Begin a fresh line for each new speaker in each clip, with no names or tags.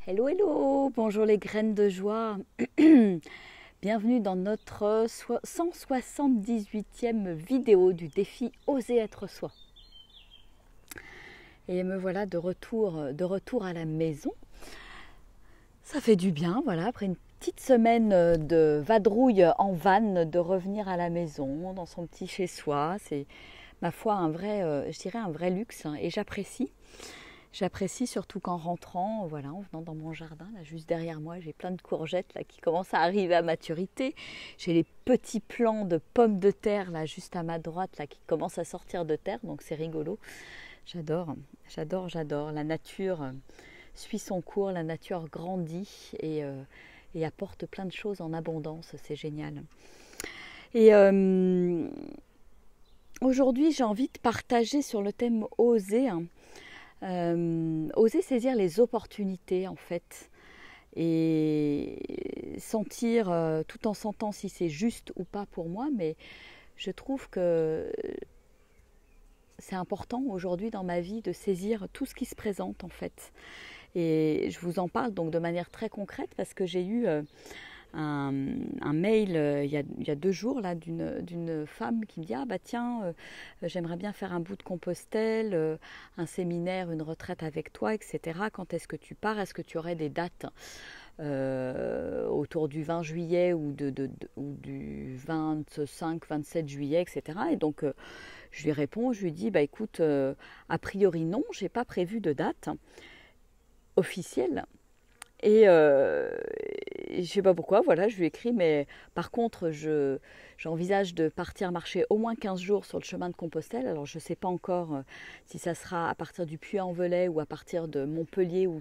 Hello, hello, bonjour les graines de joie. Bienvenue dans notre 178e vidéo du défi Oser être soi. Et me voilà de retour à la maison. Ça fait du bien, voilà, après une petite semaine de vadrouille en van, de revenir à la maison, dans son petit chez-soi. C'est, ma foi, un vrai, je dirais un vrai luxe, hein, et j'apprécie. J'apprécie surtout qu'en rentrant, voilà, en venant dans mon jardin, là juste derrière moi, j'ai plein de courgettes là qui commencent à arriver à maturité. J'ai les petits plants de pommes de terre là juste à ma droite là qui commencent à sortir de terre, donc c'est rigolo. J'adore, j'adore. La nature suit son cours, la nature grandit et apporte plein de choses en abondance, c'est génial. Et aujourd'hui, j'ai envie de partager sur le thème oser, hein. Oser saisir les opportunités en fait et sentir tout en sentant si c'est juste ou pas pour moi, mais je trouve que c'est important aujourd'hui dans ma vie de saisir tout ce qui se présente en fait, et je vous en parle donc de manière très concrète parce que j'ai eu un mail il y a 2 jours là d'une femme qui me dit ah bah tiens j'aimerais bien faire un bout de Compostelle, un séminaire, une retraite avec toi, etc. Quand est-ce que tu pars? Est-ce que tu aurais des dates autour du 20 juillet ou du 25-27 juillet, etc. Et donc je lui réponds, je lui dis bah écoute, a priori non, j'ai pas prévu de date officielle. Et je ne sais pas pourquoi, voilà, je lui écris, mais par contre, j'envisage de partir marcher au moins 15 jours sur le chemin de Compostelle. Alors, je ne sais pas encore si ça sera à partir du Puy-en-Velay ou à partir de Montpellier ou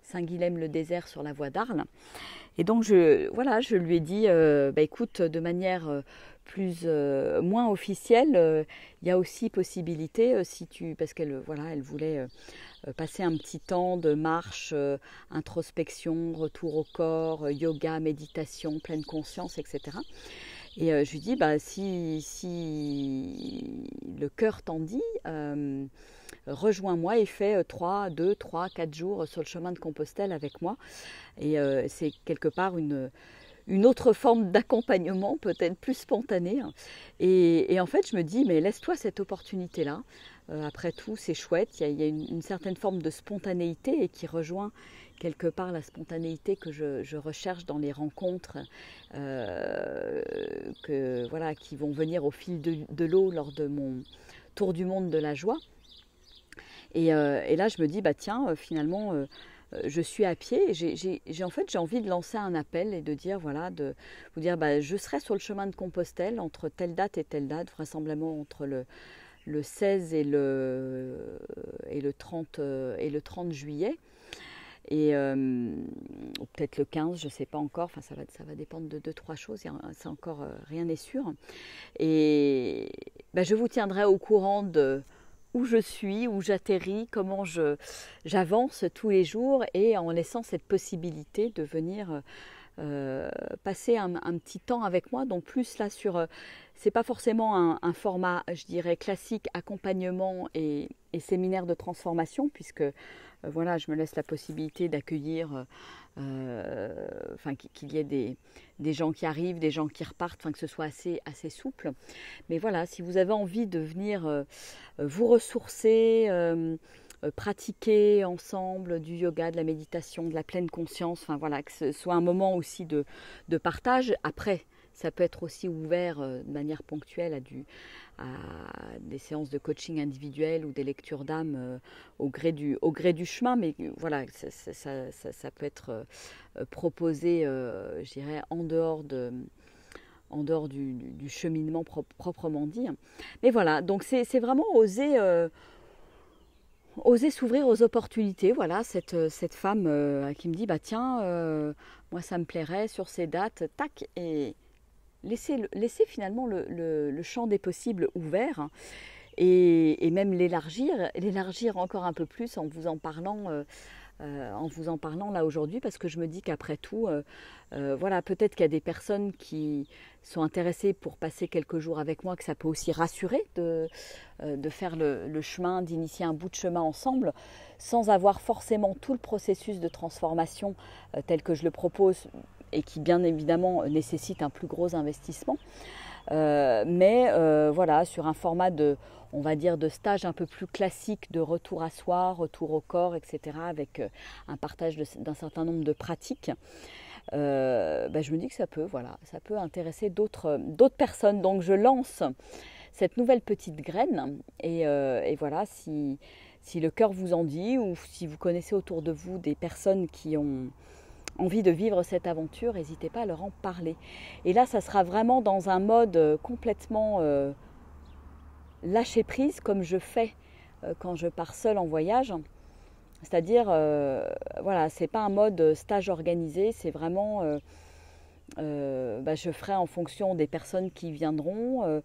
Saint-Guilhem-le-Désert sur la voie d'Arles. Et donc, je lui ai dit, bah, écoute, de manière moins officielle, il y a aussi possibilité, parce qu'elle elle voulait passer un petit temps de marche, introspection, retour au corps, yoga, méditation, pleine conscience, etc. Et je lui dis, bah, si le cœur t'en dit, rejoins-moi et fais 3, 4 jours sur le chemin de Compostelle avec moi. Et c'est quelque part une autre forme d'accompagnement, peut-être plus spontanée. Et en fait, je me dis, mais laisse-toi cette opportunité-là. Après tout, c'est chouette. Il y a une certaine forme de spontanéité et qui rejoint quelque part la spontanéité que je recherche dans les rencontres qui vont venir au fil de l'eau lors de mon tour du monde de la joie. Et là, je me dis, bah tiens, finalement, je suis à pied et j'ai envie de lancer un appel et de dire, voilà, de vous dire, bah, je serai sur le chemin de Compostelle entre telle date et telle date, vraisemblablement entre le 16 et le 30 juillet. Et ou peut-être le 15, je ne sais pas encore, enfin, ça va dépendre de 2-3 choses, c'est encore rien n'est sûr. Et bah, je vous tiendrai au courant de où je suis, où j'atterris, comment j'avance tous les jours, et en laissant cette possibilité de venir passer un petit temps avec moi. Donc plus là c'est pas forcément un format, je dirais, classique, accompagnement et séminaire de transformation, puisque voilà, je me laisse la possibilité d'accueillir, qu'il y ait des gens qui arrivent, des gens qui repartent, que ce soit assez souple. Mais voilà, si vous avez envie de venir vous ressourcer, pratiquer ensemble du yoga, de la méditation, de la pleine conscience, que ce soit un moment aussi de partage. Après, ça peut être aussi ouvert de manière ponctuelle à des séances de coaching individuel ou des lectures d'âme au gré du chemin, mais voilà, ça peut être proposé, je dirais, en dehors du cheminement proprement dit. Mais voilà, donc c'est vraiment oser s'ouvrir aux opportunités. Voilà, cette femme qui me dit, bah tiens, moi ça me plairait sur ces dates, tac, et laisser finalement le champ des possibles ouvert, et même l'élargir encore un peu plus en vous en parlant en vous en parlant là aujourd'hui, parce que je me dis qu'après tout, voilà, peut-être qu'il y a des personnes qui sont intéressées pour passer quelques jours avec moi, que ça peut aussi rassurer de faire le chemin, d'initier un bout de chemin ensemble, sans avoir forcément tout le processus de transformation tel que je le propose et qui bien évidemment nécessite un plus gros investissement. Mais voilà, sur un format on va dire, de stage un peu plus classique, de retour à soi, retour au corps, etc., avec un partage d'un certain nombre de pratiques, je me dis que ça peut intéresser d'autres personnes. Donc je lance cette nouvelle petite graine et voilà, si le cœur vous en dit, ou si vous connaissez autour de vous des personnes qui ont envie de vivre cette aventure, n'hésitez pas à leur en parler. Et là, ça sera vraiment dans un mode complètement lâcher prise, comme je fais quand je pars seule en voyage. C'est-à-dire, voilà, c'est pas un mode stage organisé, c'est vraiment, je ferai en fonction des personnes qui viendront.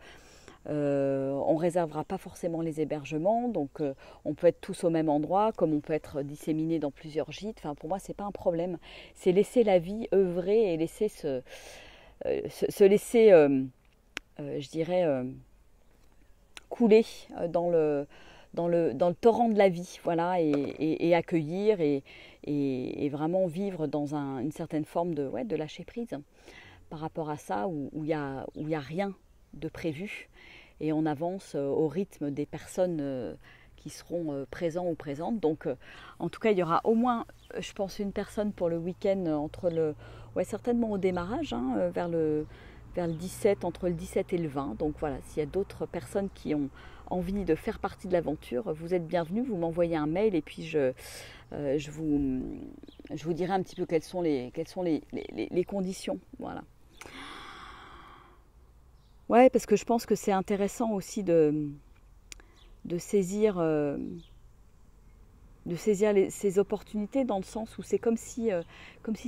On réservera pas forcément les hébergements, donc on peut être tous au même endroit, comme on peut être disséminés dans plusieurs gîtes. Enfin, pour moi, c'est pas un problème. C'est laisser la vie œuvrer et laisser se laisser, je dirais, couler dans le torrent de la vie, voilà, et accueillir et vraiment vivre dans une certaine forme de lâcher prise par rapport à ça, où il y a rien de prévu et on avance au rythme des personnes qui seront présents ou présentes. Donc en tout cas, il y aura au moins, je pense, une personne pour le week-end certainement au démarrage, hein, vers le 17, entre le 17 et le 20. Donc voilà, s'il y a d'autres personnes qui ont envie de faire partie de l'aventure, vous êtes bienvenus, vous m'envoyez un mail et puis je vous dirai un petit peu quelles sont les conditions. Voilà. Ouais, parce que je pense que c'est intéressant aussi de saisir ces opportunités, dans le sens où c'est comme si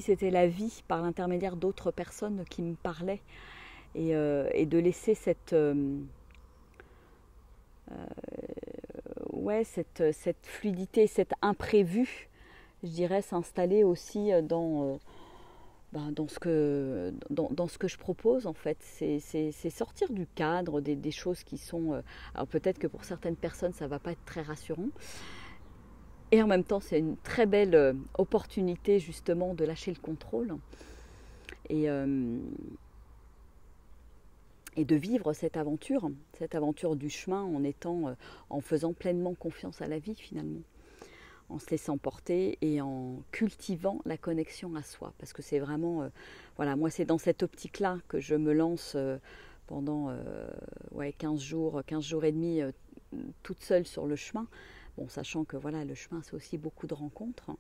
c'était la vie par l'intermédiaire d'autres personnes qui me parlaient, et de laisser cette fluidité, cet imprévu, je dirais, s'installer aussi dans ce que je propose, en fait. C'est sortir du cadre des choses qui sont... alors peut-être que pour certaines personnes, ça ne va pas être très rassurant. Et en même temps, c'est une très belle opportunité, justement, de lâcher le contrôle et de vivre cette aventure du chemin en faisant pleinement confiance à la vie, finalement, en se laissant porter et en cultivant la connexion à soi. Parce que c'est vraiment, moi c'est dans cette optique-là que je me lance pendant 15 jours et demi toute seule sur le chemin. Bon, sachant que voilà, le chemin, c'est aussi beaucoup de rencontres.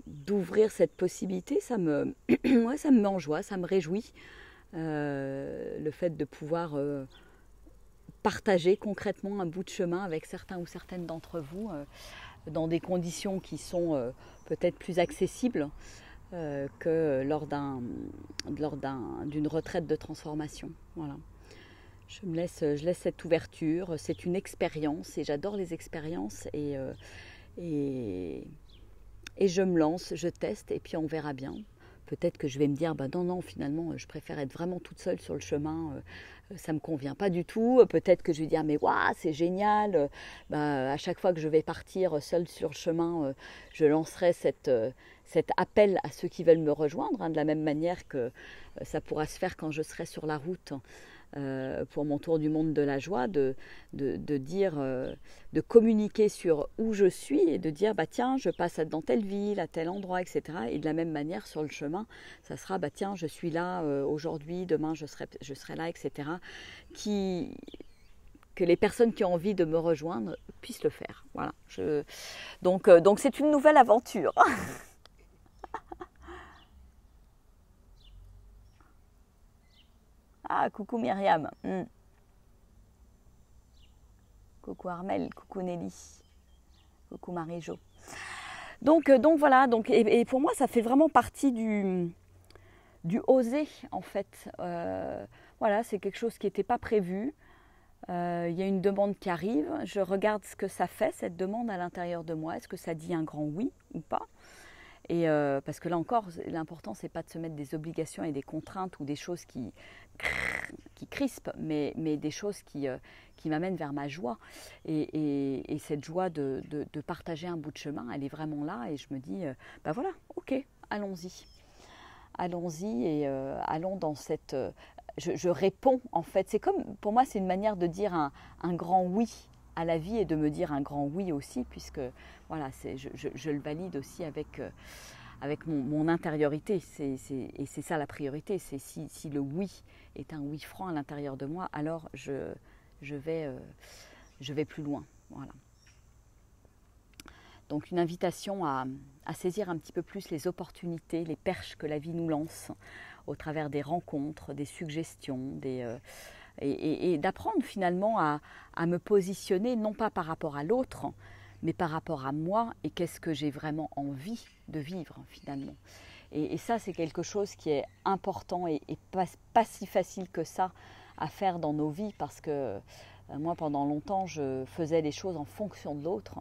D'ouvrir cette possibilité, ça me met en joie, ça me réjouit. Le fait de pouvoir partager concrètement un bout de chemin avec certains ou certaines d'entre vous dans des conditions qui sont peut-être plus accessibles que lors d'une retraite de transformation. Voilà. Je laisse cette ouverture, c'est une expérience et j'adore les expériences et je me lance, je teste et puis on verra bien. Peut-être que je vais me dire, non, finalement, je préfère être vraiment toute seule sur le chemin, ça ne me convient pas du tout. Peut-être que je vais dire, mais waouh, c'est génial, à chaque fois que je vais partir seule sur le chemin, je lancerai cet appel à ceux qui veulent me rejoindre, hein, de la même manière que ça pourra se faire quand je serai sur la route pour mon tour du monde de la joie, de dire, de communiquer sur où je suis et de dire, tiens, je passe dans telle ville, à tel endroit, etc. Et de la même manière, sur le chemin, ça sera, tiens, je suis là aujourd'hui, demain je serai là, etc. Que les personnes qui ont envie de me rejoindre puissent le faire. Voilà. Donc c'est une nouvelle aventure. Ah, coucou Myriam. Coucou Armel, coucou Nelly, coucou Marie-Jo. Donc voilà, et pour moi ça fait vraiment partie du oser, en fait. voilà, c'est quelque chose qui n'était pas prévu. Il y a une demande qui arrive, je regarde ce que ça fait, cette demande à l'intérieur de moi. Est-ce que ça dit un grand oui ou pas? Et parce que là encore, l'important, c'est pas de se mettre des obligations et des contraintes ou des choses qui crispent, mais des choses qui m'amènent vers ma joie. Et cette joie de partager un bout de chemin, elle est vraiment là. Et je me dis, ben voilà, ok, allons-y. Allons-y et allons dans cette... je réponds en fait. C'est comme, pour moi, c'est une manière de dire un grand oui à la vie et de me dire un grand oui aussi, puisque voilà, je le valide aussi avec mon intériorité. Et c'est ça la priorité. C'est si le oui est un oui franc à l'intérieur de moi, alors je vais plus loin. Voilà. Donc une invitation à saisir un petit peu plus les opportunités, les perches que la vie nous lance au travers des rencontres, des suggestions, et d'apprendre finalement à me positionner non pas par rapport à l'autre, mais par rapport à moi et qu'est-ce que j'ai vraiment envie de vivre finalement. Et ça, c'est quelque chose qui est important et pas si facile que ça à faire dans nos vies, parce que moi, pendant longtemps, je faisais les choses en fonction de l'autre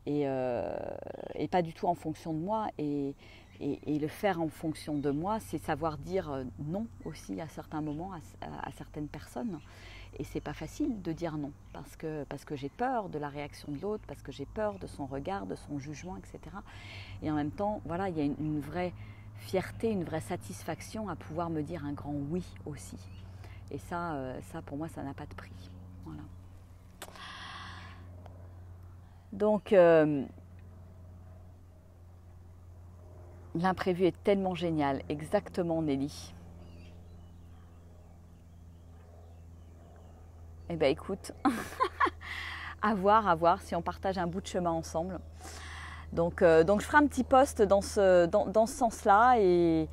et pas du tout en fonction de moi. Et le faire en fonction de moi, c'est savoir dire non aussi à certains moments à certaines personnes. Et c'est pas facile de dire non parce que j'ai peur de la réaction de l'autre, parce que j'ai peur de son regard, de son jugement, etc. Et en même temps, voilà, il y a une vraie fierté, une vraie satisfaction à pouvoir me dire un grand oui aussi. Et ça pour moi, ça n'a pas de prix. Voilà. Donc, l'imprévu est tellement génial. Exactement, Nelly. Eh bien, écoute, à voir si on partage un bout de chemin ensemble. Donc je ferai un petit post dans ce sens-là et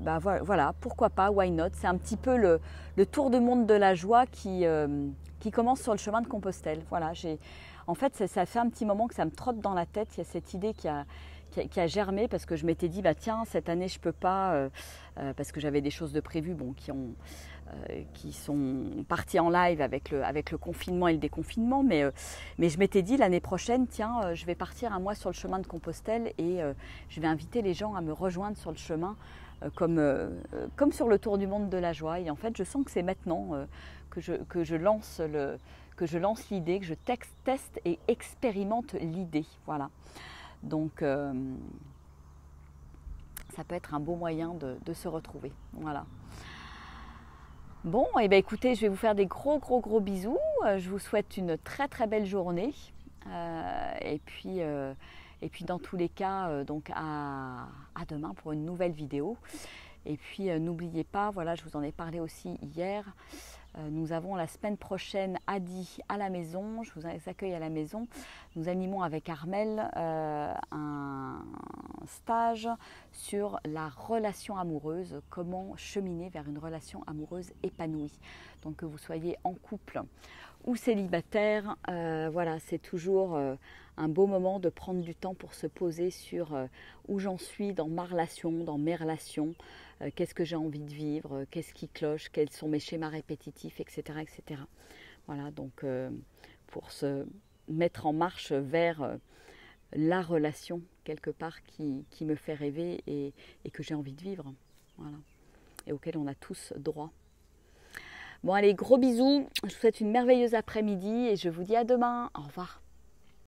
bah voilà, pourquoi pas, why not. C'est un petit peu le tour du monde de la joie qui commence sur le chemin de Compostelle. Voilà, en fait, ça fait un petit moment que ça me trotte dans la tête. Il y a cette idée qui a germé parce que je m'étais dit, bah tiens, cette année je peux pas, parce que j'avais des choses de prévues qui sont parties en live avec le confinement et le déconfinement, mais je m'étais dit l'année prochaine, tiens, je vais partir un mois sur le chemin de Compostelle et je vais inviter les gens à me rejoindre sur le chemin comme sur le tour du monde de la joie. Et en fait, je sens que c'est maintenant que je lance l'idée, que je teste et expérimente l'idée. Voilà. Donc, ça peut être un beau moyen de se retrouver. Voilà. Bon, et bien écoutez, je vais vous faire des gros bisous. Je vous souhaite une très très belle journée. Et puis dans tous les cas, donc à demain pour une nouvelle vidéo. Et puis n'oubliez pas, voilà, je vous en ai parlé aussi hier. Nous avons la semaine prochaine Adi à la maison, je vous accueille à la maison. Nous animons avec Armel un stage sur la relation amoureuse, comment cheminer vers une relation amoureuse épanouie. Donc que vous soyez en couple ou célibataire, voilà, c'est toujours un beau moment de prendre du temps pour se poser sur où j'en suis dans ma relation, dans mes relations, qu'est-ce que j'ai envie de vivre, qu'est-ce qui cloche, quels sont mes schémas répétitifs, etc. etc. Voilà, donc pour se mettre en marche vers la relation quelque part qui me fait rêver et que j'ai envie de vivre, voilà, et auquel on a tous droit. Bon allez, gros bisous, je vous souhaite une merveilleuse après-midi et je vous dis à demain, au revoir.